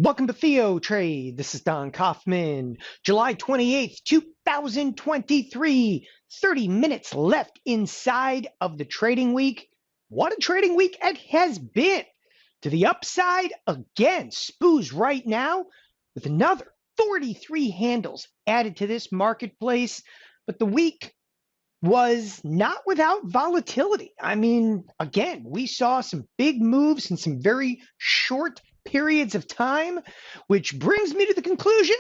Welcome to TheoTrade. This is Don Kaufman. July 28th, 2023. 30 minutes left inside of the trading week. What a trading week it has been. To the upside again. SPOO's right now with another 43 handles added to this marketplace. But the week was not without volatility. I mean, again, we saw some big moves in some very short periods of time, which brings me to the conclusion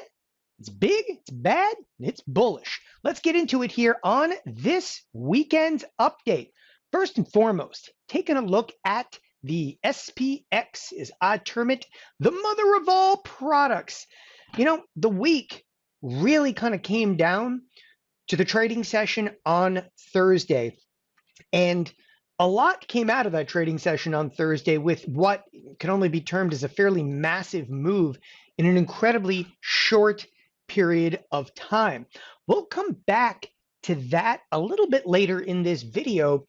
it's big, it's bad, it's bullish. Let's get into it here on this weekend's update. First and foremost, taking a look at the SPX, as I term it, the mother of all products. You know, the week really kind of came down to the trading session on Thursday. And a lot came out of that trading session on Thursday with what can only be termed as a fairly massive move in an incredibly short period of time. We'll come back to that a little bit later in this video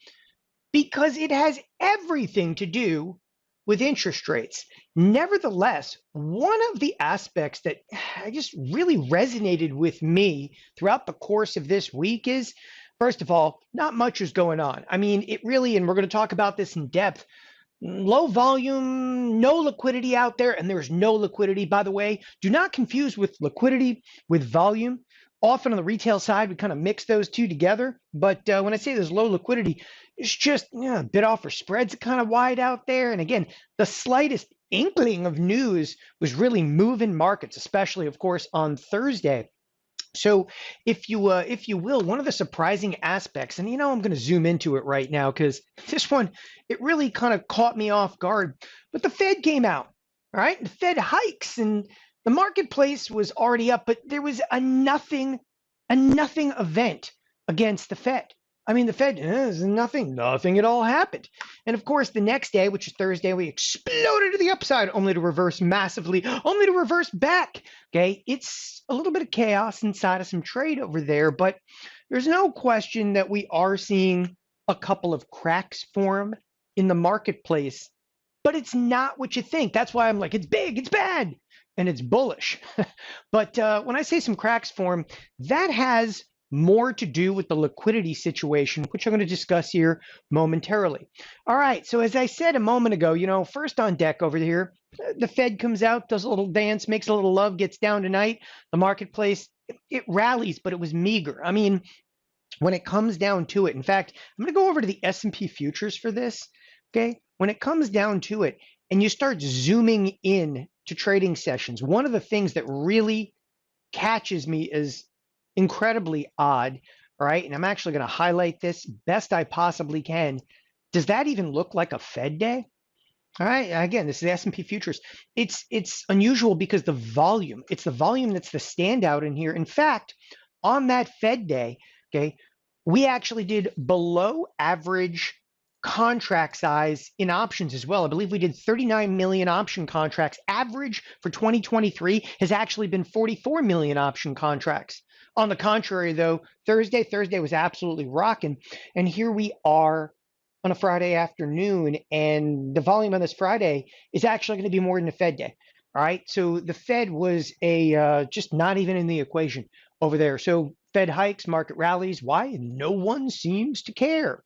because it has everything to do with interest rates. Nevertheless, one of the aspects that I just really resonated with me throughout the course of this week is, first of all, not much is going on. I mean, it really, and we're going to talk about this in depth, low volume, no liquidity out there, and there's no liquidity, by the way. Do not confuse with liquidity with volume. Often on the retail side, we kind of mix those two together. But when I say there's low liquidity, it's just bid offer spreads are kind of wide out there. And again, the slightest inkling of news was really moving markets, especially, of course, on Thursday. So if you will, one of the surprising aspects, and I'm going to zoom into it right now because this one, it really kind of caught me off guard. But the Fed came out, all right? The Fed hikes and the marketplace was already up, but there was a nothing event against the Fed. I mean, the Fed, nothing at all happened. And of course, the next day, which is Thursday, we exploded to the upside, only to reverse massively, only to reverse back. Okay, it's a little bit of chaos inside of some trade over there, but there's no question that we are seeing a couple of cracks form in the marketplace, but it's not what you think. That's why I'm like, it's big, it's bad, and it's bullish. But when I say some cracks form, that has more to do with the liquidity situation, which I'm going to discuss here momentarily. All right, so as I said a moment ago, first on deck over here, the Fed comes out, does a little dance, makes a little love, gets down tonight. The marketplace, it rallies, but it was meager. I mean, when it comes down to it, in fact, I'm going to go over to the S&P futures for this, okay? When it comes down to it, and you start zooming in to trading sessions, one of the things that really catches me is incredibly odd, all right? And I'm actually going to highlight this best I possibly can. Does that even look like a Fed day? All right, again, this is the S&P futures. It's unusual because it's the volume that's the standout in here. In fact, on that Fed day, okay, we actually did below average contract size in options as well. I believe we did 39 million option contracts. Average for 2023 has actually been 44 million option contracts. On the contrary, though, Thursday was absolutely rocking. And here we are on a Friday afternoon, and the volume on this Friday is actually going to be more than the Fed day. All right, so the Fed was just not even in the equation over there. So Fed hikes, market rallies. Why? No one seems to care.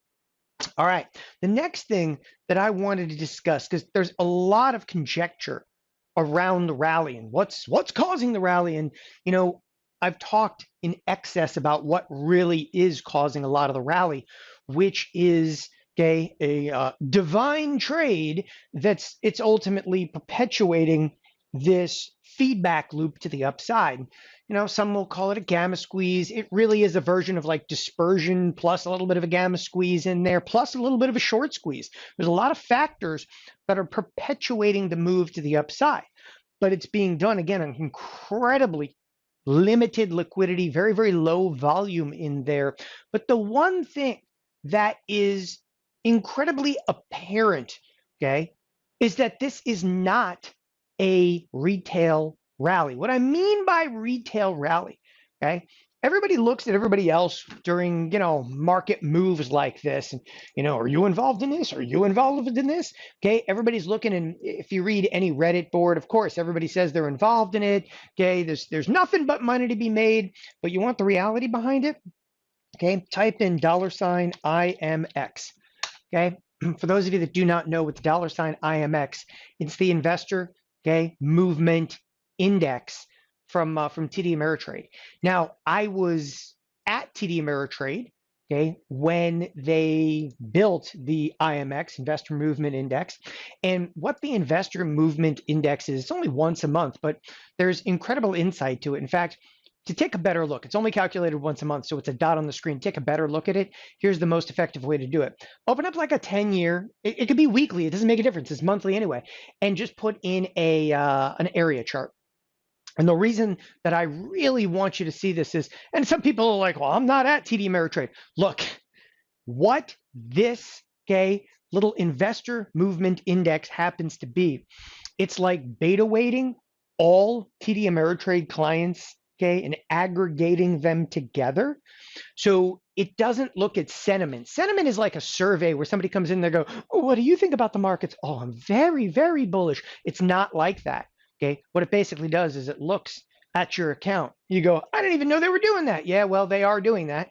All right, the next thing that I wanted to discuss, because there's a lot of conjecture around the rally and what's causing the rally. And, I've talked in excess about what really is causing a lot of the rally, which is a divine trade it's ultimately perpetuating this feedback loop to the upside. Some will call it a gamma squeeze. It really is a version of like dispersion plus a little bit of a gamma squeeze in there, plus a little bit of a short squeeze. There's a lot of factors that are perpetuating the move to the upside, but it's being done again on incredibly limited liquidity, very, very low volume in there. But the one thing that is incredibly apparent, okay, is that this is not a retail rally. What I mean by retail rally, okay, everybody looks at everybody else during, market moves like this. And, are you involved in this? Are you involved in this? Okay. Everybody's looking. And if you read any Reddit board, of course, everybody says they're involved in it. Okay. There's nothing but money to be made, but you want the reality behind it. Okay. Type in $IMX. Okay. For those of you that do not know what the $IMX, it's the investor, movement index from TD Ameritrade. Now, I was at TD Ameritrade, when they built the IMX, Investor Movement Index. And what the Investor Movement Index is, it's only once a month, but there's incredible insight to it. In fact, to take a better look, it's only calculated once a month, so it's a dot on the screen. Take a better look at it. Here's the most effective way to do it. Open up like a 10-year. It could be weekly. It doesn't make a difference. It's monthly anyway. And just put in an area chart. And the reason that I really want you to see this is, and some people are like, well, I'm not at TD Ameritrade. Look, what this little investor movement index happens to be, it's like beta weighting all TD Ameritrade clients, and aggregating them together. So it doesn't look at sentiment. Sentiment is like a survey where somebody comes in and they go, oh, what do you think about the markets? Oh, I'm very, very bullish. It's not like that. What it basically does is it looks at your account. You go, I didn't even know they were doing that. Yeah, well, they are doing that.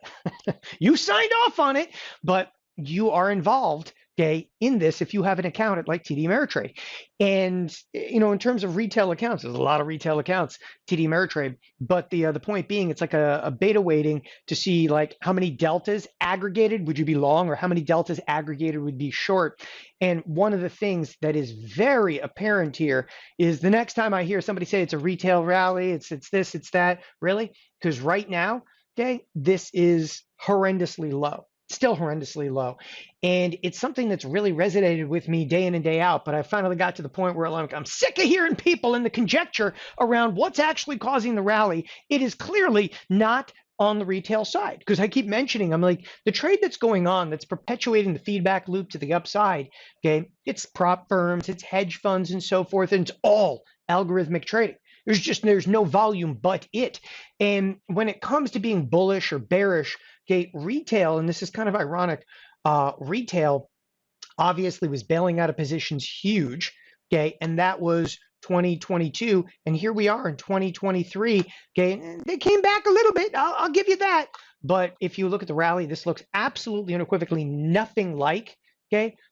You signed off on it, but you are involved, in this if you have an account at like TD Ameritrade. And, in terms of retail accounts, there's a lot of retail accounts, TD Ameritrade. But the point being, it's like a beta weighting to see like how many deltas aggregated would you be long or how many deltas aggregated would be short. And one of the things that is very apparent here is the next time I hear somebody say it's a retail rally, it's this, it's that, really? Because right now, this is horrendously low. Still horrendously low. And it's something that's really resonated with me day in and day out. But I finally got to the point where I'm sick of hearing people in the conjecture around what's actually causing the rally. It is clearly not on the retail side, because I keep mentioning, I'm like, the trade that's going on, that's perpetuating the feedback loop to the upside, it's prop firms, it's hedge funds and so forth, and it's all algorithmic trading. There's no volume but it. And when it comes to being bullish or bearish, retail, and this is kind of ironic, retail obviously was bailing out of positions huge, and that was 2022, and here we are in 2023, they came back a little bit, I'll give you that, but if you look at the rally, this looks absolutely unequivocally nothing like,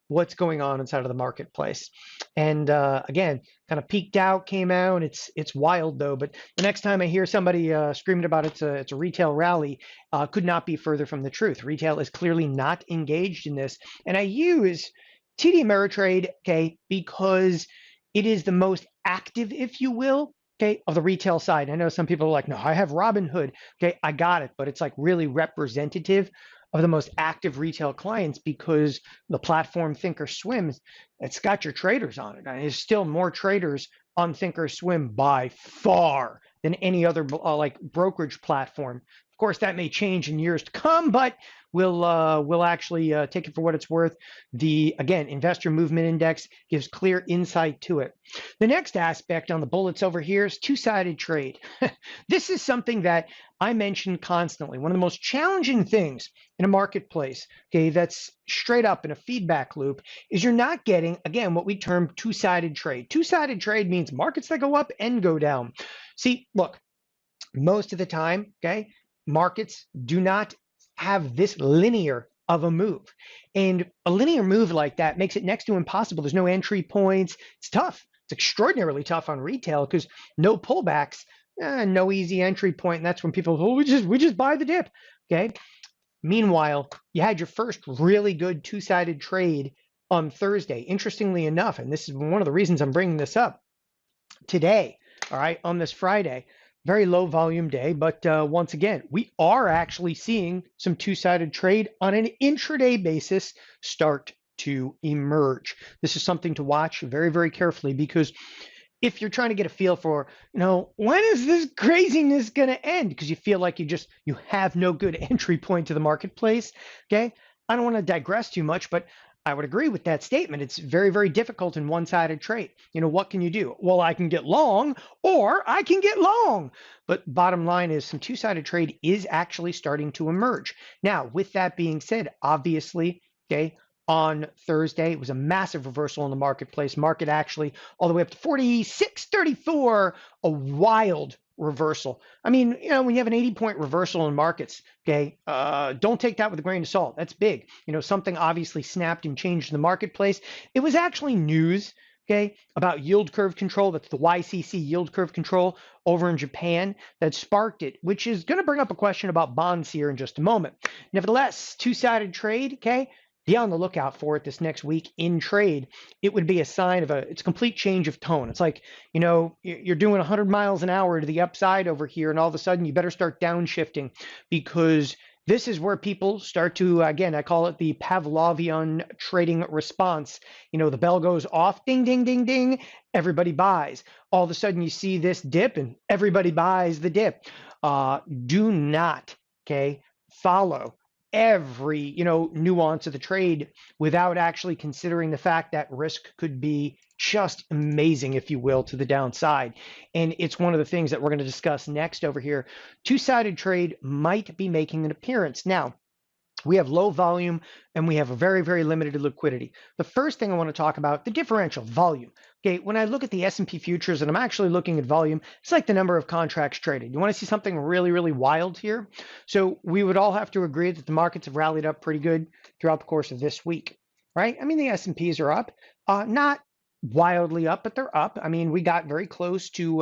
what's going on inside of the marketplace. And again, kind of peaked out, came out. It's wild though. But the next time I hear somebody screaming about it's a retail rally, could not be further from the truth. Retail is clearly not engaged in this. And I use TD Ameritrade, because it is the most active, if you will, of the retail side. I know some people are like, no, I have Robinhood. I got it, but it's like really representative of the most active retail clients, because the platform Thinkorswim, it's got your traders on it. And there's still more traders on Thinkorswim by far than any other like brokerage platform. Of course, that may change in years to come, but we'll actually take it for what it's worth. The, again, Investor Movement Index gives clear insight to it. The next aspect on the bullets over here is two-sided trade. This is something that I mention constantly. One of the most challenging things in a marketplace, that's straight up in a feedback loop, is you're not getting, again, what we term two-sided trade. Two-sided trade means markets that go up and go down. See, look, most of the time, markets do not have this linear of a move. And a linear move like that makes it next to impossible. There's no entry points. It's tough. It's extraordinarily tough on retail because no pullbacks, no easy entry point. And that's when people, oh, we just buy the dip. Meanwhile, you had your first really good two-sided trade on Thursday. Interestingly enough, and this is one of the reasons I'm bringing this up today, all right, on this Friday, very low volume day, but once again, we are actually seeing some two-sided trade on an intraday basis start to emerge. This is something to watch very, very carefully, because if you're trying to get a feel for, when is this craziness going to end? Because you feel like you have no good entry point to the marketplace. I don't want to digress too much, but I would agree with that statement. It's very, very difficult in one-sided trade. You know, what can you do? Well, I can get long or I can get long. But bottom line is some two-sided trade is actually starting to emerge. Now, with that being said, obviously, okay, on Thursday, it was a massive reversal in the marketplace. Market actually all the way up to 46.34, a wild reversal. I mean, you know, when you have an 80-point reversal in markets, okay, don't take that with a grain of salt. That's big. You know, something obviously snapped and changed in the marketplace. It was actually news, okay, about yield curve control. That's the YCC yield curve control over in Japan that sparked it, which is going to bring up a question about bonds here in just a moment. Nevertheless, two-sided trade, okay, be on the lookout for it this next week in trade. It would be a sign of it's a complete change of tone. It's like, you know, you're doing 100 miles an hour to the upside over here, and all of a sudden you better start downshifting, because this is where people start to, again, I call it the Pavlovian trading response. You know, the bell goes off, ding, ding, ding, ding, everybody buys. All of a sudden you see this dip and everybody buys the dip. Do not, okay, follow every, you know, nuance of the trade without actually considering the fact that risk could be just amazing, if you will, to the downside. And it's one of the things that we're going to discuss next over here. Two-sided trade might be making an appearance. Now, we have low volume and we have a very, very limited liquidity. The first thing I want to talk about, the differential volume. Okay, when I look at the S&P futures and I'm actually looking at volume, it's like the number of contracts traded. You want to see something really, really wild here? So we would all have to agree that the markets have rallied up pretty good throughout the course of this week, right? I mean, the S&Ps are up, not wildly up, but they're up. I mean, we got very close to,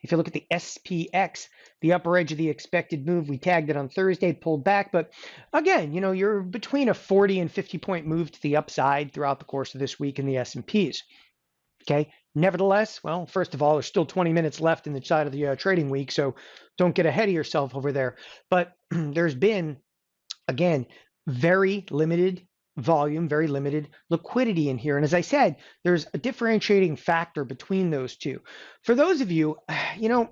if you look at the SPX, the upper edge of the expected move, we tagged it on Thursday, pulled back. But again, you know, you're between a 40 and 50 point move to the upside throughout the course of this week in the S&Ps. Okay. Nevertheless, well, first of all, there's still 20 minutes left in the side of the trading week, so don't get ahead of yourself over there. But there's been, again, very limited volume, very limited liquidity in here. And as I said, there's a differentiating factor between those two. For those of you, you know,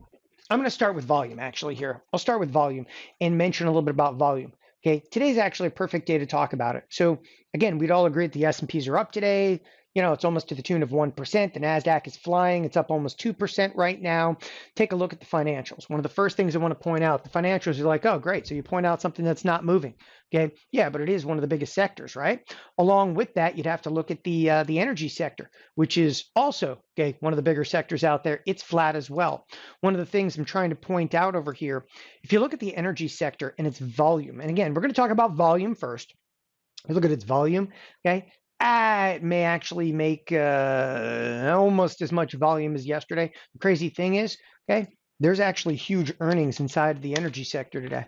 I'm going to start with volume actually here. I'll start with volume and mention a little bit about volume. Okay, today's actually a perfect day to talk about it. So again, we'd all agree that the S&Ps are up today. You know, it's almost to the tune of 1%. The Nasdaq is flying. It's up almost 2% right now. Take a look at the financials. One of the first things I want to point out, the financials are like, oh, great. So you point out something that's not moving. Okay. Yeah, but it is one of the biggest sectors, right? Along with that, you'd have to look at the energy sector, which is also, okay, one of the bigger sectors out there. It's flat as well. One of the things I'm trying to point out over here, if you look at the energy sector and its volume, and again, we're going to talk about volume first. Look at its volume, okay? It may actually make almost as much volume as yesterday. The crazy thing is, okay, there's actually huge earnings inside of the energy sector today.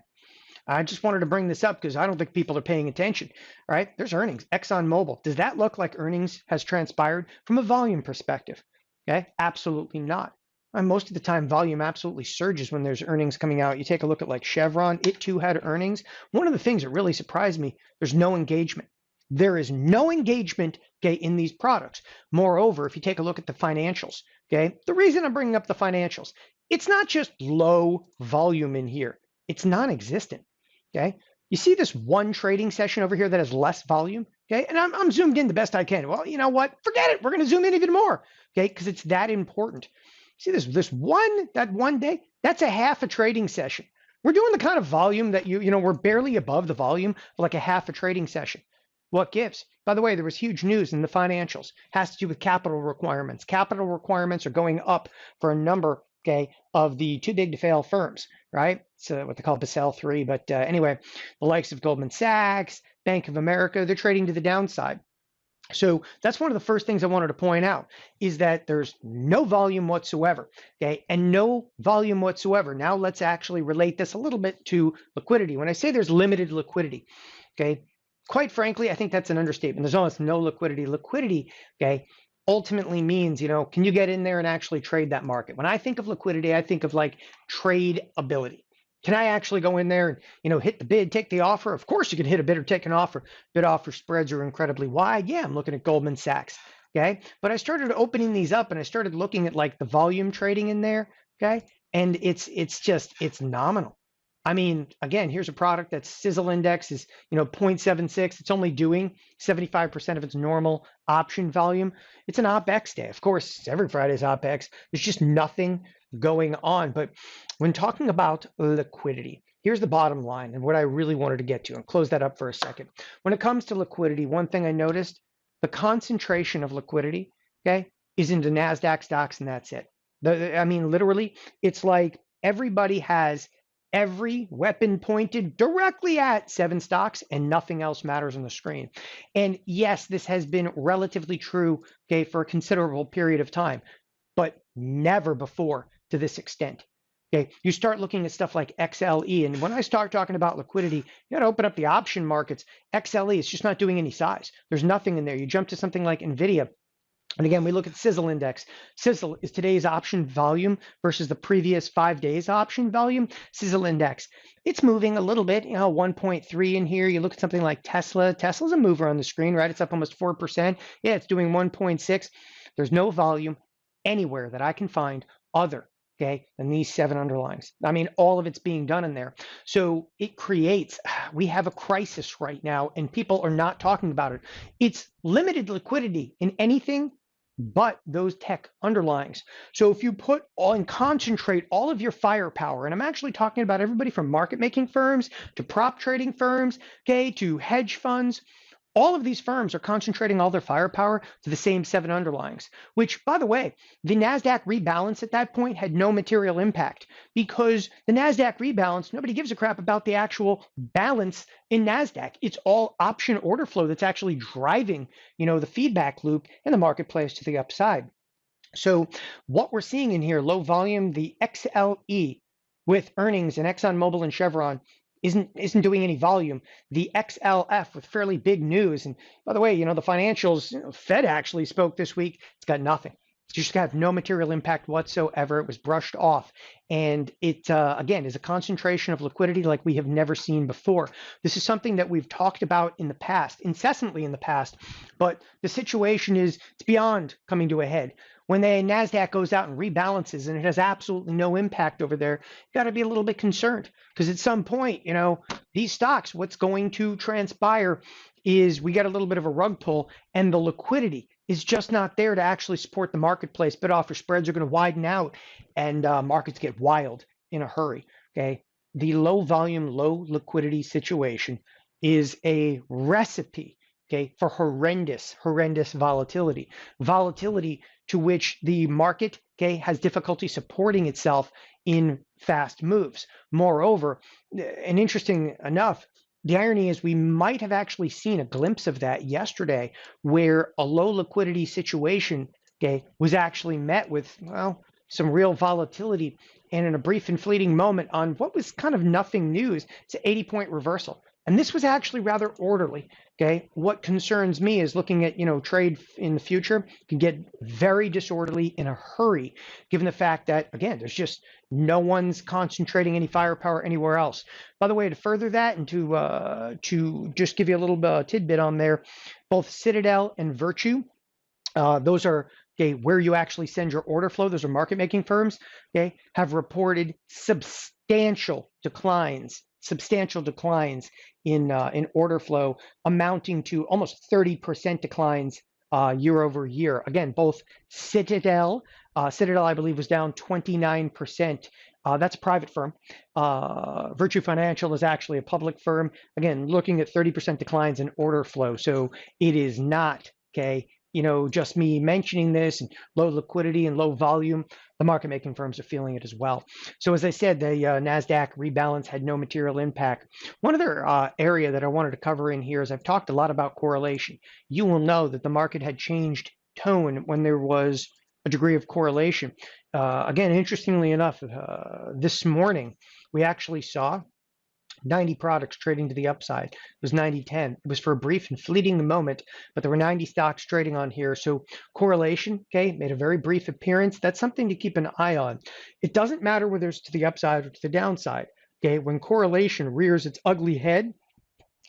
I just wanted to bring this up because I don't think people are paying attention, right? There's earnings. ExxonMobil, does that look like earnings has transpired from a volume perspective? Okay, absolutely not. And most of the time, volume absolutely surges when there's earnings coming out. You take a look at like Chevron, it too had earnings. One of the things that really surprised me, there's no engagement. There is no engagement, okay, in these products. Moreover, if you take a look at the financials, okay, the reason I'm bringing up the financials, it's not just low volume in here. It's non-existent, okay? You see this one trading session over here that has less volume, okay? And I'm zoomed in the best I can. Well, you know what? Forget it. We're going to zoom in even more, okay, because it's that important. See that one day, that's a half a trading session. We're doing the kind of volume that you know, we're barely above the volume of like a half a trading session. What gives? By the way, there was huge news in the financials. Has to do with capital requirements. Capital requirements are going up for a number, okay, of the too big to fail firms, right? So what they call Basel III. But anyway, the likes of Goldman Sachs, Bank of America, they're trading to the downside. So that's one of the first things I wanted to point out is that there's no volume whatsoever, okay, and no volume whatsoever. Now let's actually relate this a little bit to liquidity. When I say there's limited liquidity, okay, quite frankly, I think that's an understatement. There's almost no liquidity. Liquidity, okay, ultimately means, you know, can you get in there and actually trade that market? When I think of liquidity, I think of like trade ability. Can I actually go in there and, you know, hit the bid, take the offer? Of course you can hit a bid or take an offer. Bid offer spreads are incredibly wide. Yeah, I'm looking at Goldman Sachs, okay? But I started opening these up and I started looking at like the volume trading in there, okay? And it's nominal. I mean, again, here's a product that's sizzle index is, 0.76. It's only doing 75% of its normal option volume. It's an OPEX day. Of course, every Friday's OPEX. There's just nothing going on. But when talking about liquidity, here's the bottom line and what I really wanted to get to, and close that up for a second. When it comes to liquidity, one thing I noticed, the concentration of liquidity, okay, is into Nasdaq stocks, and that's it. I mean, literally, it's like everybody has every weapon pointed directly at 7 stocks and nothing else matters on the screen. And yes, this has been relatively true, okay, for a considerable period of time, but never before to this extent. Okay, you start looking at stuff like XLE, and when I start talking about liquidity, you got to open up the option markets. XLE is just not doing any size. There's nothing in there. You jump to something like NVIDIA, and again, we look at sizzle index. Sizzle is today's option volume versus the previous 5 days option volume. Sizzle index, it's moving a little bit, 1.3 in here. You look at something like Tesla. Tesla's a mover on the screen, right? It's up almost 4%. Yeah, it's doing 1.6. There's no volume anywhere that I can find other, okay, than these 7 underlines. I mean, all of it's being done in there. So it creates, we have a crisis right now, and people are not talking about it. It's limited liquidity in anything but those tech underlyings. So if you put all and concentrate all of your firepower, and I'm actually talking about everybody from market making firms to prop trading firms, okay, to hedge funds, all of these firms are concentrating all their firepower to the same 7 underlyings, which, by the way, the Nasdaq rebalance at that point had no material impact because the Nasdaq rebalance, nobody gives a crap about the actual balance in Nasdaq. It's all option order flow that's actually driving, the feedback loop in the marketplace to the upside. So what we're seeing in here, low volume, the XLE with earnings and ExxonMobil and Chevron isn't doing any volume. The XLF with fairly big news. And by the way, the financials, Fed actually spoke this week. It's got nothing. It's just got no material impact whatsoever. It was brushed off. And it, again, is a concentration of liquidity like we have never seen before. This is something that we've talked about in the past, incessantly in the past. But the situation is, it's beyond coming to a head. When the Nasdaq goes out and rebalances and it has absolutely no impact over there, you got to be a little bit concerned because at some point, these stocks, what's going to transpire is we get a little bit of a rug pull and the liquidity is just not there to actually support the marketplace. Bid offer spreads are going to widen out and markets get wild in a hurry. Okay, the low volume, low liquidity situation is a recipe, okay, for horrendous volatility to which the market, okay, has difficulty supporting itself in fast moves. Moreover, and interesting enough, the irony is we might have actually seen a glimpse of that yesterday where a low liquidity situation, okay, was actually met with, well, some real volatility and in a brief and fleeting moment on what was kind of nothing news. It's an 80-point reversal. And this was actually rather orderly. Okay, what concerns me is looking at, trade in the future can get very disorderly in a hurry, given the fact that, again, there's just no one's concentrating any firepower anywhere else. By the way, to further that and to just give you a little tidbit on there, both Citadel and Virtue, those are, okay, where you actually send your order flow. Those are market making firms, okay, have reported substantial declines in order flow, amounting to almost 30% declines year over year. Again, both Citadel, I believe, was down 29%. That's a private firm. Virtue Financial is actually a public firm. Again, looking at 30% declines in order flow. So it is not, okay, just me mentioning this and low liquidity and low volume. The market making firms are feeling it as well. So as I said, the Nasdaq rebalance had no material impact. One other area that I wanted to cover in here is I've talked a lot about correlation. You will know that the market had changed tone when there was a degree of correlation. Again, interestingly enough, this morning we actually saw 90 products trading to the upside. It was 90-10. It was for a brief and fleeting moment, but there were 90 stocks trading on here. So correlation, okay, made a very brief appearance. That's something to keep an eye on. It doesn't matter whether it's to the upside or to the downside. Okay, when correlation rears its ugly head,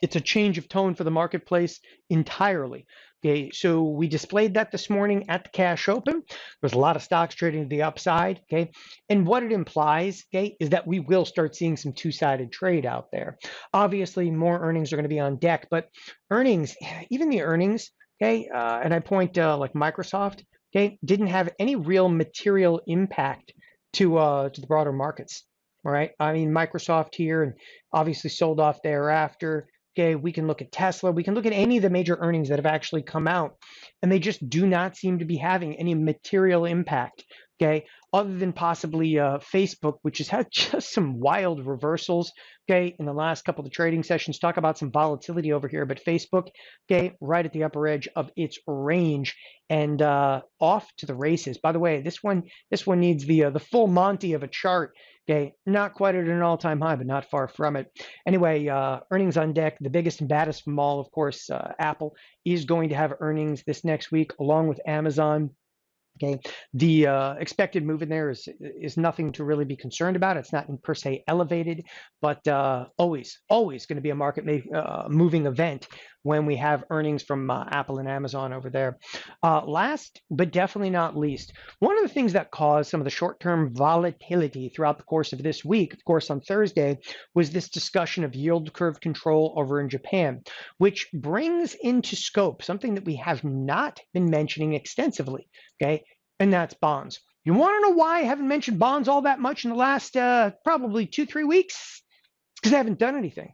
it's a change of tone for the marketplace entirely. Okay, so we displayed that this morning at the cash open. There's a lot of stocks trading to the upside. Okay, and what it implies, okay, is that we will start seeing some two-sided trade out there. Obviously, more earnings are going to be on deck, but earnings, even the earnings, okay, and I point like Microsoft, okay, didn't have any real material impact to the broader markets. All right, I mean Microsoft here, and obviously sold off thereafter. Okay, we can look at Tesla. We can look at any of the major earnings that have actually come out, and they just do not seem to be having any material impact. Okay, other than possibly Facebook, which has had just some wild reversals. Okay, in the last couple of trading sessions, talk about some volatility over here. But Facebook, okay, right at the upper edge of its range and off to the races. By the way, this one needs the full Monty of a chart. Okay, not quite at an all-time high, but not far from it. Anyway, earnings on deck. The biggest and baddest from all, of course, Apple is going to have earnings this next week, along with Amazon. Okay, the expected move in there is nothing to really be concerned about. It's not per se elevated, but always going to be a market moving event when we have earnings from Apple and Amazon over there. Last but definitely not least, one of the things that caused some of the short-term volatility throughout the course of this week, of course on Thursday, was this discussion of yield curve control over in Japan, which brings into scope something that we have not been mentioning extensively. Okay, and that's bonds. You want to know why I haven't mentioned bonds all that much in the last probably 2-3 weeks? It's because I haven't done anything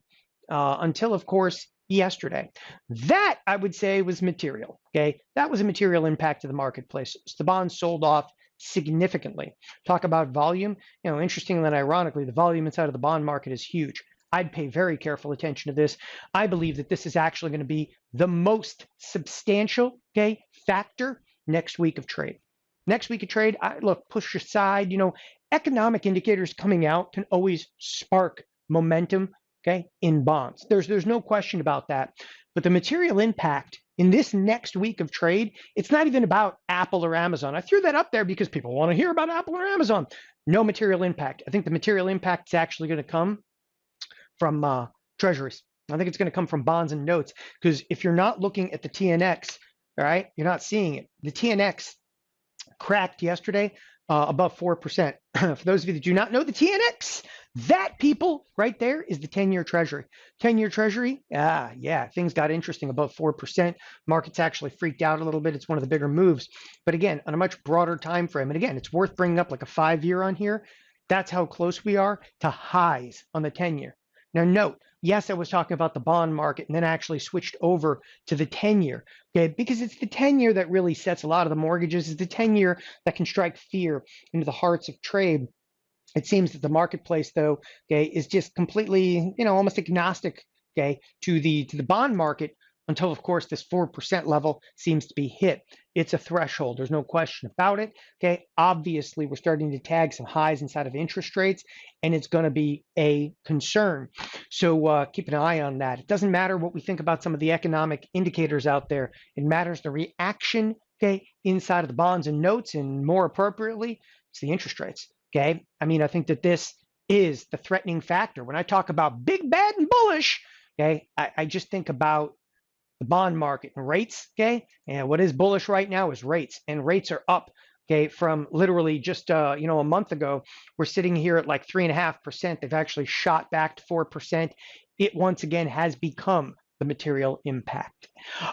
until, of course, yesterday. That, I would say, was material. Okay, that was a material impact to the marketplace. So the bonds sold off significantly. Talk about volume. You know, interestingly and ironically, the volume inside of the bond market is huge. I'd pay very careful attention to this. I believe that this is actually going to be the most substantial, okay, factor next week of trade. Next week of trade, look, push aside, you know, economic indicators coming out can always spark momentum, okay, in bonds. There's no question about that. But the material impact in this next week of trade, it's not even about Apple or Amazon. I threw that up there because people want to hear about Apple or Amazon. No material impact. I think the material impact is actually going to come from treasuries. I think it's going to come from bonds and notes, because if you're not looking at the TNX, all right, you're not seeing it. The TNX cracked yesterday above 4%. For those of you that do not know the TNX, that, people, right there is the 10-year Treasury. 10-year Treasury, yeah, things got interesting above 4%. Markets actually freaked out a little bit. It's one of the bigger moves. But again, on a much broader time frame, and again, it's worth bringing up like a 5-year on here. That's how close we are to highs on the 10-year. Now note, yes, I was talking about the bond market and then actually switched over to the 10-year, okay, because it's the 10-year that really sets a lot of the mortgages. It's the 10-year that can strike fear into the hearts of trade. It seems that the marketplace, though, okay, is just completely, you know, almost agnostic, okay, to the bond market until, of course, this 4% level seems to be hit. It's a threshold. There's no question about it. Okay, obviously, we're starting to tag some highs inside of interest rates, and it's going to be a concern. So keep an eye on that. It doesn't matter what we think about some of the economic indicators out there. It matters the reaction, okay, inside of the bonds and notes, and more appropriately, it's the interest rates. Okay, I mean, I think that this is the threatening factor. When I talk about big, bad, and bullish, okay, I just think about the bond market and rates, okay? And what is bullish right now is rates, and rates are up, okay, from literally just you know, a month ago. We're sitting here at like 3.5%. They've actually shot back to 4%. It once again has become the material impact.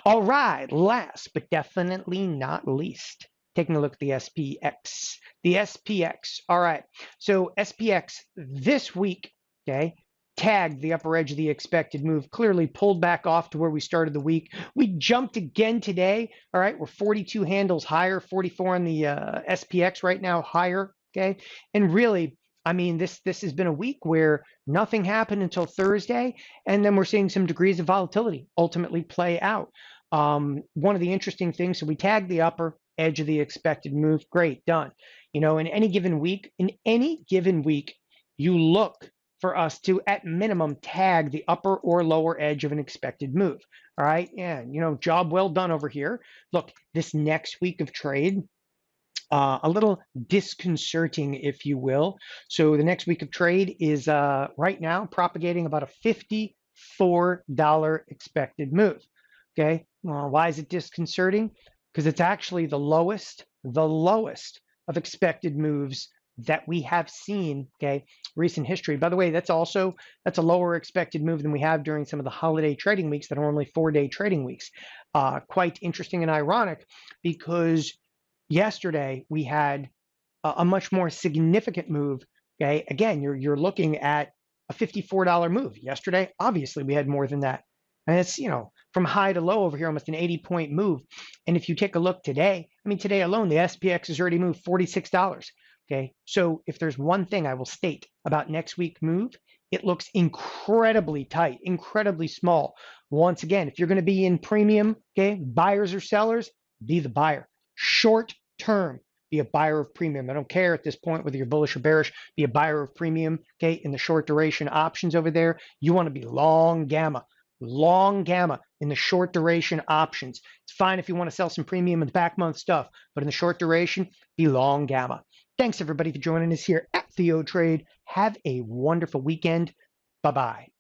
All right, last but definitely not least, taking a look at the SPX. The SPX, all right, so SPX this week, okay, tagged the upper edge of the expected move, clearly pulled back off to where we started the week. We jumped again today. All right, we're 42 handles higher, 44 on the SPX right now, higher. Okay, and really, I mean, this has been a week where nothing happened until Thursday, and then we're seeing some degrees of volatility ultimately play out. One of the interesting things, so we tagged the upper edge of the expected move. Great, done. You know, in any given week, you look for us to, at minimum, tag the upper or lower edge of an expected move. All right, and, you know, job well done over here. Look, this next week of trade, a little disconcerting, if you will. So the next week of trade is right now propagating about a $54 expected move. Okay, Why is it disconcerting? Because it's actually the lowest of expected moves that we have seen, okay, recent history. By the way, that's a lower expected move than we have during some of the holiday trading weeks that are only 4-day trading weeks. Quite interesting and ironic, because yesterday we had a much more significant move. Okay, again, you're looking at a $54 move. Yesterday, obviously, we had more than that, and it's from high to low over here, almost an 80-point move. And if you take a look today, I mean, today alone, the SPX has already moved $46. Okay, so if there's one thing I will state about next week's move, it looks incredibly tight, incredibly small. Once again, if you're going to be in premium, okay, buyers or sellers, be the buyer. Short term, be a buyer of premium. I don't care at this point whether you're bullish or bearish, be a buyer of premium, okay, in the short duration options over there. You want to be long gamma in the short duration options. It's fine if you want to sell some premium in the back month stuff, but in the short duration, be long gamma. Thanks everybody for joining us here at TheoTrade. Have a wonderful weekend. Bye-bye.